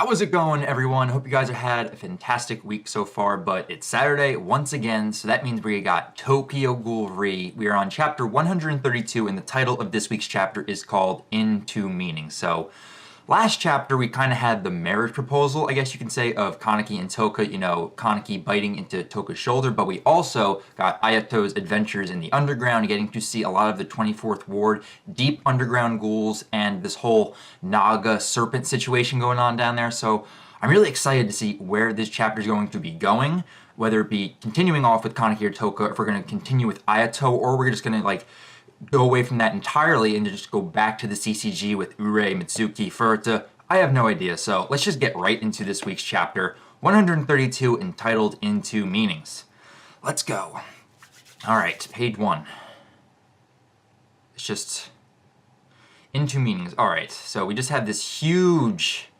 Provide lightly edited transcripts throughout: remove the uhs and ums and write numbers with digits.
How is it going, everyone? Hope you guys have had a fantastic week so far, but it's Saturday once again, so that means we got Tokyo Ghoul. We are on chapter 132, and the title of this week's chapter is called Into Meaning. So, last chapter we kind of had the marriage proposal, I guess you can say, of Kaneki and Touka, Kaneki biting into Touka's shoulder, but we also got Ayato's adventures in the underground, getting to see a lot of the 24th Ward, deep underground ghouls, and this whole Naga serpent situation going on down there. So I'm really excited to see where this chapter is going to be going, whether it be continuing off with Kaneki or Touka, if we're going to continue with Ayato, or we're just going to go away from that entirely and just go back to the CCG with Urie, Mitsuki, Furuta. I have no idea, so let's just get right into this week's chapter 132, entitled Into Meanings. Let's go. Alright, page 1. It's just Into Meanings. Alright, so we just have this huge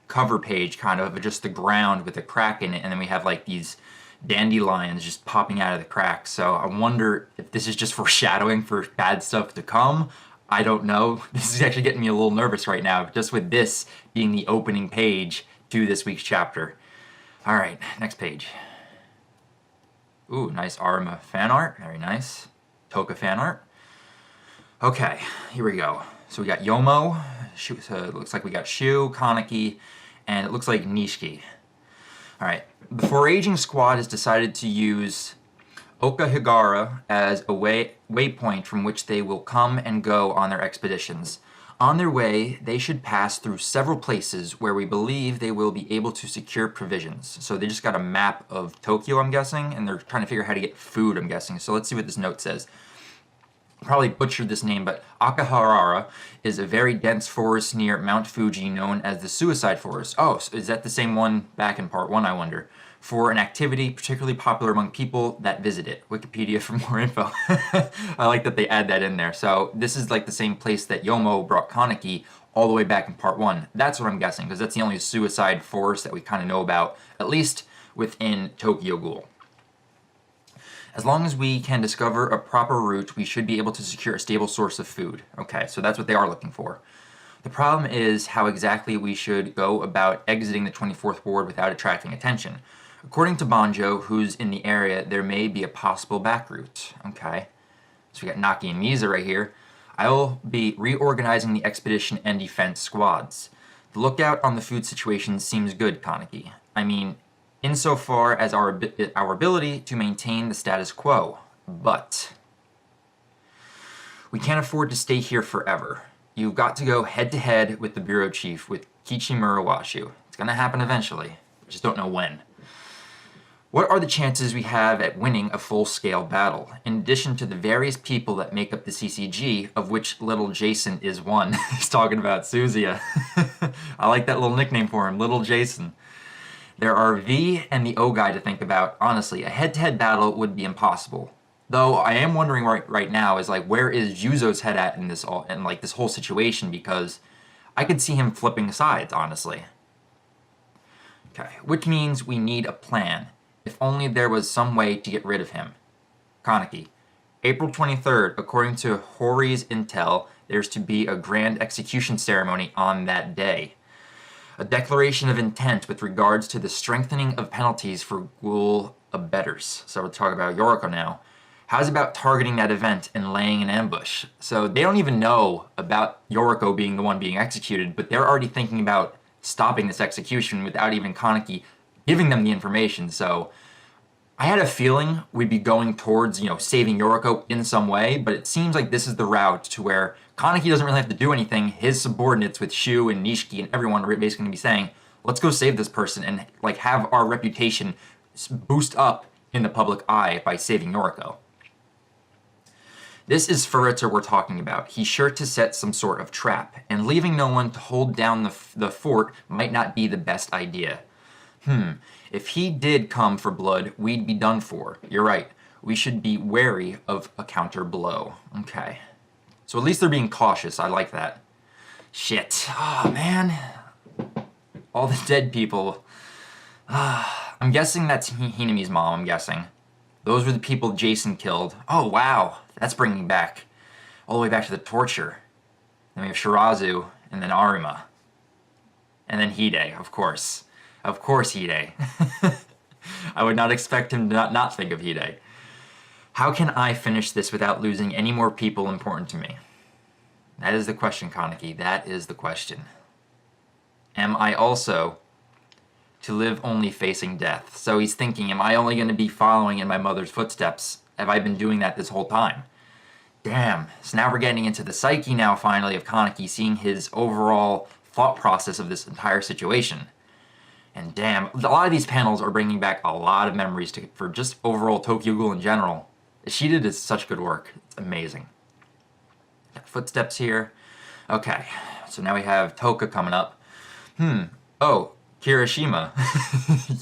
cover page kind of just the ground with a crack in it, and then we have these dandelions just popping out of the cracks. So I wonder if this is just foreshadowing for bad stuff to come. I don't know. This is actually getting me a little nervous right now, just with this being the opening page to this week's chapter. All right, next page. Ooh, nice Arima fan art. Very nice. Touka fan art. Okay, here we go. So we got Yomo. It looks like we got Shu, Kaneki, and it looks like Nishiki. Alright, the foraging squad has decided to use Okahigara as a waypoint from which they will come and go on their expeditions. On their way, they should pass through several places where we believe they will be able to secure provisions. So they just got a map of Tokyo, I'm guessing, and they're trying to figure out how to get food, I'm guessing. So let's see what this note says. Probably butchered this name, but Akahara is a very dense forest near Mount Fuji known as the Suicide Forest. Oh, so is that the same one back in part 1, I wonder? For an activity particularly popular among people that visit it. Wikipedia for more info. I like that they add that in there. So this is the same place that Yomo brought Kaneki all the way back in part 1. That's what I'm guessing, because that's the only suicide forest that we kind of know about, at least within Tokyo Ghoul. As long as we can discover a proper route, we should be able to secure a stable source of food. Okay, so that's what they are looking for. The problem is how exactly we should go about exiting the 24th Ward without attracting attention. According to Banjo, who's in the area, there may be a possible back route. Okay, so we got Naki and Misa right here. I will be reorganizing the expedition and defense squads. The lookout on the food situation seems good, Kaneki. I mean, insofar as our ability to maintain the status quo. But we can't afford to stay here forever. You've got to go head-to-head with the bureau chief, with Kichi Murawashu. It's going to happen eventually. We just don't know when. What are the chances we have at winning a full-scale battle, in addition to the various people that make up the CCG, of which Little Jason is one? He's talking about Suzuya. I like that little nickname for him, Little Jason. There are V and the O guy to think about. Honestly, a head-to-head battle would be impossible. Though I am wondering right now is where is Yuzo's head at in this this whole situation, because I could see him flipping sides, honestly. Okay, which means we need a plan. If only there was some way to get rid of him. Kaneki. April 23rd, according to Hori's intel, there's to be a grand execution ceremony on that day. A declaration of intent with regards to the strengthening of penalties for ghoul abettors. So we're talking about Yoriko now. How's about targeting that event and laying an ambush? So they don't even know about Yoriko being the one being executed, but they're already thinking about stopping this execution without even Kaneki giving them the information. So I had a feeling we'd be going towards, saving Yoriko in some way, but it seems like this is the route to where Kaneki doesn't really have to do anything. His subordinates with Shu and Nishiki and everyone are basically going to be saying, let's go save this person and have our reputation boost up in the public eye by saving Yoriko. This is Furuta we're talking about. He's sure to set some sort of trap, and leaving no one to hold down the fort might not be the best idea. If he did come for blood, we'd be done for. You're right. We should be wary of a counter blow. Okay. So at least they're being cautious. I like that. Shit. Oh, man. All the dead people. I'm guessing that's Hinami's mom, I'm guessing. Those were the people Jason killed. Oh, wow. That's bringing back all the way back to the torture. Then we have Shirazu, and then Arima. And then Hide, of course. Of course, Hide. I would not expect him to not think of Hide. How can I finish this without losing any more people important to me? That is the question, Kaneki. That is the question. Am I also to live only facing death? So he's thinking, am I only going to be following in my mother's footsteps? Have I been doing that this whole time? Damn. So now we're getting into the psyche now, finally, of Kaneki, seeing his overall thought process of this entire situation. And damn, a lot of these panels are bringing back a lot of memories for just overall Tokyo Ghoul in general. She did such good work. It's amazing. Got footsteps here. Okay, so now we have Touka coming up. Oh, Kirishima.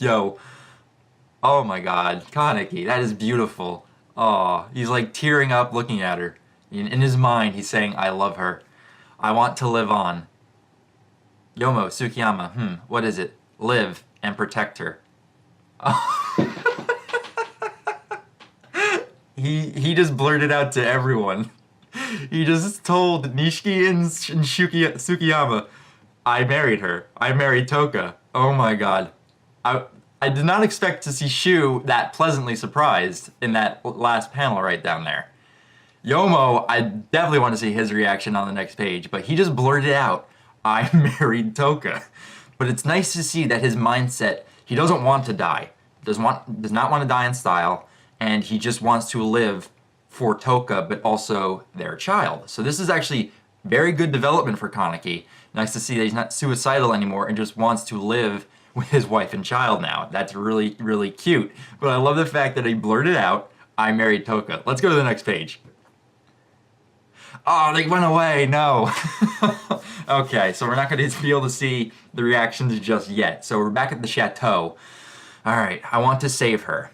Yo. Oh my god, Kaneki, that is beautiful. Oh, he's like tearing up looking at her. In his mind, he's saying, I love her. I want to live on. Yomo, Tsukiyama, what is it? Live and protect her. He just blurted out to everyone. He just told Nishiki and Tsukiyama, I married her. I married Touka. Oh my god. I did not expect to see Shu that pleasantly surprised in that last panel right down there. Yomo, I definitely want to see his reaction on the next page, but he just blurted out, I married Touka. But it's nice to see that his mindset, he doesn't want to die. Does not want to die in style, and he just wants to live for Touka, but also their child. So this is actually very good development for Kaneki. Nice to see that he's not suicidal anymore and just wants to live with his wife and child now. That's really, really cute. But I love the fact that he blurted out, I married Touka. Let's go to the next page. Oh, they went away, no. Okay, so we're not going to be able to see the reactions just yet. So we're back at the chateau. Alright, I want to save her.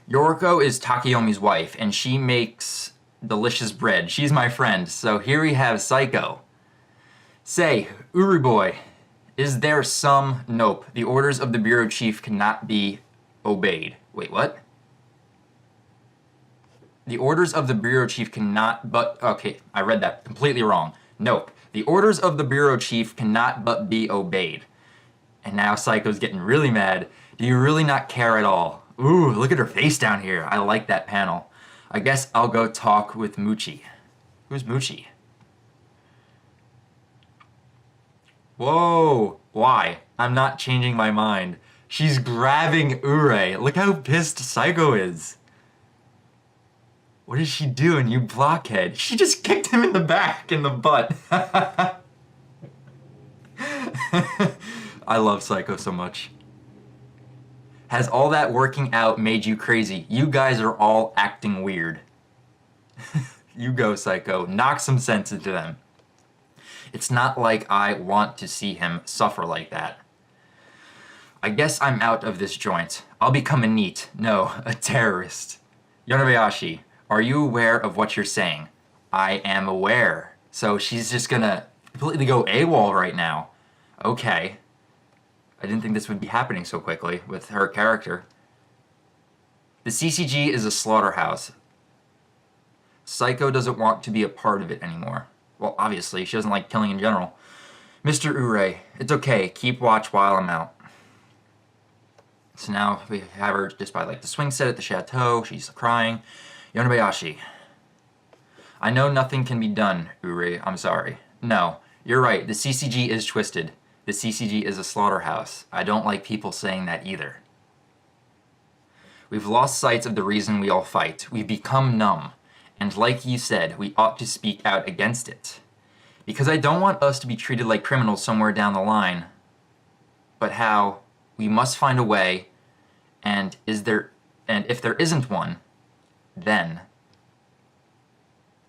Yoriko is Takeyomi's wife, and she makes delicious bread. She's my friend. So here we have Saiko. Say, Urie boy, is there some... Nope, the orders of the bureau chief cannot be obeyed. Wait, what? The orders of the bureau chief cannot but... Okay, I read that completely wrong. Nope. The orders of the bureau chief cannot but be obeyed. And now Saiko's getting really mad. Do you really not care at all? Ooh, look at her face down here. I like that panel. I guess I'll go talk with Muchi. Who's Muchi? Whoa! Why? I'm not changing my mind. She's grabbing Urie. Look how pissed Saiko is. What is she doing, you blockhead? She just kicked him in the back, in the butt. I love Saiko so much. Has all that working out made you crazy? You guys are all acting weird. You go, Saiko. Knock some sense into them. It's not like I want to see him suffer like that. I guess I'm out of this joint. I'll become a NEET. No, a terrorist. Yonebayashi, are you aware of what you're saying? I am aware. So she's just gonna completely go AWOL right now. Okay. I didn't think this would be happening so quickly with her character. The CCG is a slaughterhouse. Saiko doesn't want to be a part of it anymore. Well, obviously, she doesn't like killing in general. Mr. Urie, it's okay. Keep watch while I'm out. So now we have her just by like the swing set at the chateau. She's crying. Yonebayashi. I know nothing can be done, Urie. I'm sorry. No, you're right. The CCG is twisted. The CCG is a slaughterhouse. I don't like people saying that either. We've lost sight of the reason we all fight. We've become numb. And like you said, we ought to speak out against it. Because I don't want us to be treated like criminals somewhere down the line. But how we must find a way, and if there isn't one, then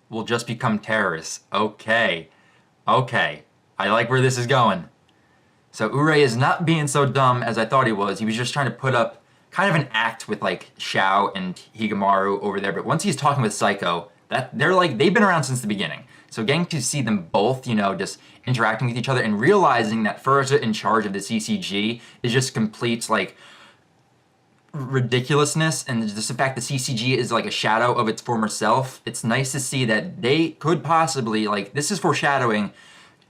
we'll just become terrorists. Okay. Okay. I like where this is going. So Urie is not being so dumb as I thought he was. He was just trying to put up kind of an act with like Shao and Higemaru over there. But once he's talking with Saiko, they've been around since the beginning. So getting to see them both, just interacting with each other and realizing that Furuta in charge of the CCG is just complete like ridiculousness, and just the fact the CCG is like a shadow of its former self. It's nice to see that they could possibly, like, this is foreshadowing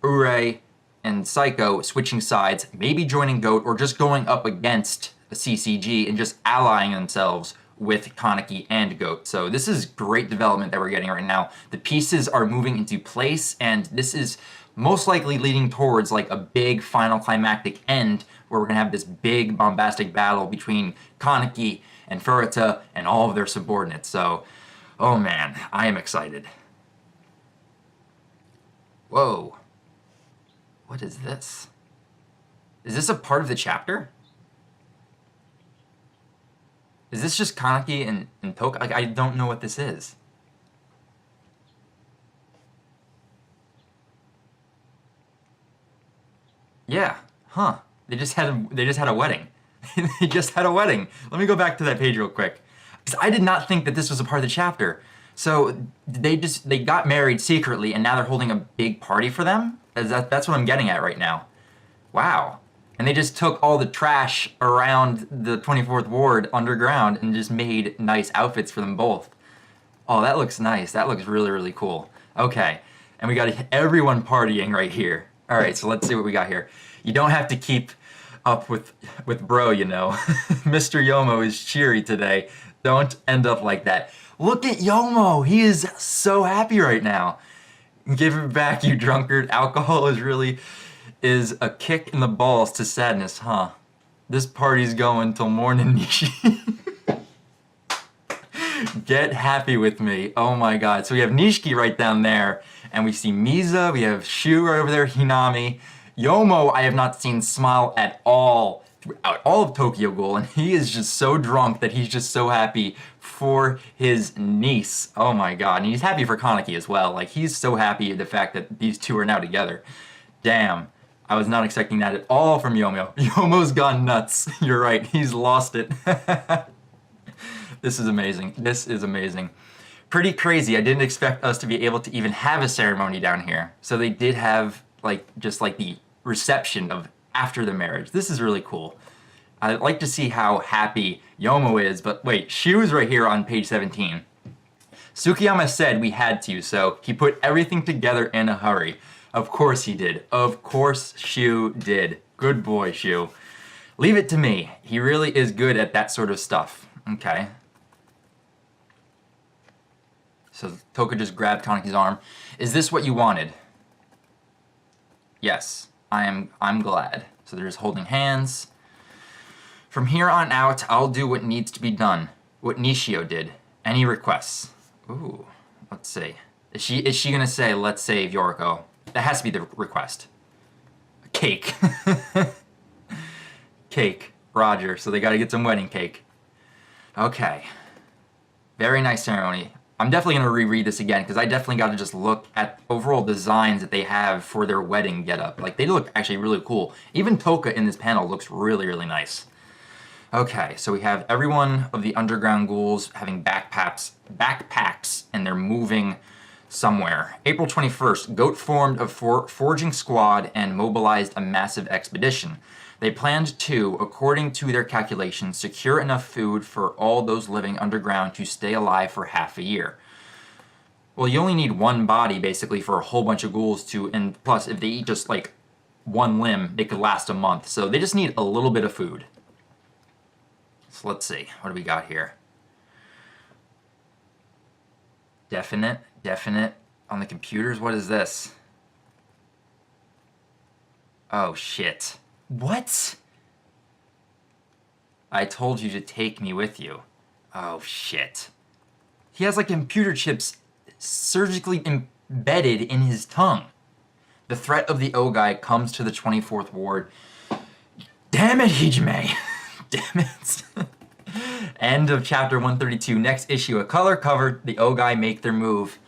Urie and Saiko switching sides, maybe joining GOAT, or just going up against a CCG and just allying themselves with Kaneki and GOAT. So this is great development that we're getting right now. The pieces are moving into place, and this is most likely leading towards like a big final climactic end where we're gonna have this big bombastic battle between Kaneki and Furuta and all of their subordinates. So, oh man, I am excited. Whoa. What is this? Is this a part of the chapter? Is this just Kaneki and Touka? Like, I don't know what this is. Yeah, huh. They just had a wedding. They just had a wedding. Let me go back to that page real quick. Because I did not think that this was a part of the chapter. So they got married secretly and now they're holding a big party for them? That's what I'm getting at right now. Wow. And they just took all the trash around the 24th Ward underground and just made nice outfits for them both. Oh, that looks nice. That looks really, really cool. Okay, and we got everyone partying right here. All right, so let's see what we got here. You don't have to keep up with bro, you know. Mr. Yomo is cheery today. Don't end up like that. Look at Yomo. He is so happy right now. Give it back, you drunkard. Alcohol is a kick in the balls to sadness, huh? This party's going till morning, Nishi. Get happy with me. Oh my god. So we have Nishiki right down there, and we see Misa, we have Shu right over there, Hinami. Yomo, I have not seen smile at all throughout all of Tokyo Ghoul, and he is just so drunk that he's just so happy for his niece. Oh my god. And he's happy for Kaneki as well. Like, he's so happy at the fact that these two are now together. Damn. I was not expecting that at all from Yomo. Yomo's gone nuts. You're right. He's lost it. This is amazing. This is amazing. Pretty crazy. I didn't expect us to be able to even have a ceremony down here. So they did have just the reception of after the marriage. This is really cool. I'd like to see how happy Yomo is, but wait, Shu's right here on page 17. Tsukiyama said we had to, so he put everything together in a hurry. Of course he did. Of course Shu did. Good boy, Shu. Leave it to me. He really is good at that sort of stuff. Okay. So Touka just grabbed Kaneki's arm. Is this what you wanted? Yes, I'm glad. So they're just holding hands. From here on out, I'll do what needs to be done. What Nishio did. Any requests? Ooh, let's see. Is she gonna say, let's save Yoriko? That has to be the request. Cake. Cake. Roger. So they gotta get some wedding cake. Okay. Very nice ceremony. I'm definitely going to reread this again because I definitely got to just look at overall designs that they have for their wedding getup. Like, they look actually really cool. Even Touka in this panel looks really, really nice. Okay, so we have everyone of the underground ghouls having backpacks, and they're moving somewhere. April 21st, GOAT formed a foraging squad and mobilized a massive expedition. They planned to, according to their calculations, secure enough food for all those living underground to stay alive for half a year. Well, you only need one body, basically, for a whole bunch of ghouls to, and plus, if they eat just, one limb, they could last a month. So they just need a little bit of food. So let's see, what do we got here? Definite. On the computers, what is this? Oh, shit. What? I told you to take me with you. Oh, shit. He has, computer chips surgically embedded in his tongue. The threat of the Ogai comes to the 24th Ward. Damn it, Hajime! Damn it. End of chapter 132. Next issue, a color cover. The Ogai make their move.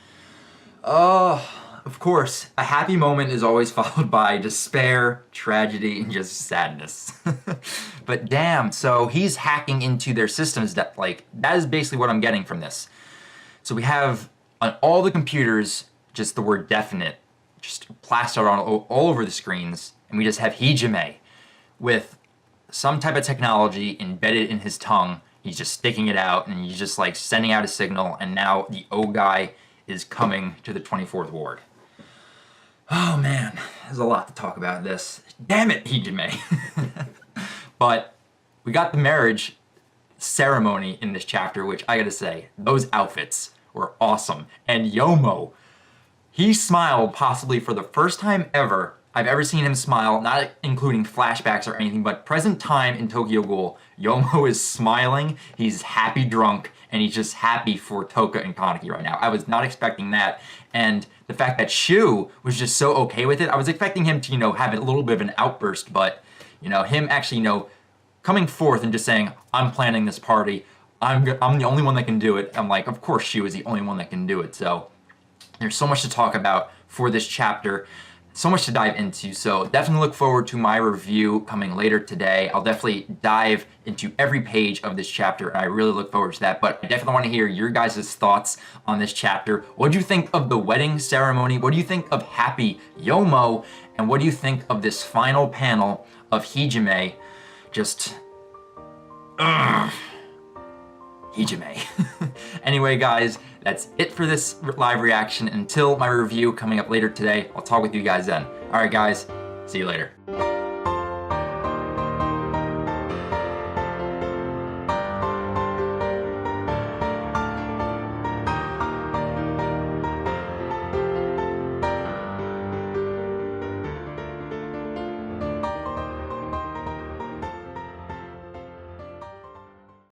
Oh, of course, a happy moment is always followed by despair, tragedy, and just sadness. But damn, so he's hacking into their systems. That is basically what I'm getting from this. So we have on all the computers just the word definite just plastered on all over the screens, and we just have Hajime with some type of technology embedded in his tongue. He's just sticking it out, and he's just sending out a signal, and now the Ogai is coming to the 24th Ward. Oh man, there's a lot to talk about in this. Damn it, Hajime. But we got the marriage ceremony in this chapter, which I gotta say, those outfits were awesome. And Yomo, he smiled possibly for the first time ever I've ever seen him smile, not including flashbacks or anything, but present time in Tokyo Ghoul. Yomo is smiling, he's happy drunk, and he's just happy for Touka and Kaneki right now. I was not expecting that, and the fact that Shu was just so okay with it, I was expecting him to, have a little bit of an outburst, but, him actually, coming forth and just saying, I'm planning this party, I'm the only one that can do it. I'm like, of course Shu is the only one that can do it, so there's so much to talk about for this chapter, so much to dive into, so definitely look forward to my review coming later today. I'll definitely dive into every page of this chapter, and I really look forward to that, but I definitely want to hear your guys' thoughts on this chapter. What do you think of the wedding ceremony? What do you think of Happy Yomo? And what do you think of this final panel of Hajime? Just... Hajime. Anyway, guys, that's it for this live reaction. Until my review coming up later today, I'll talk with you guys then. All right, guys, see you later.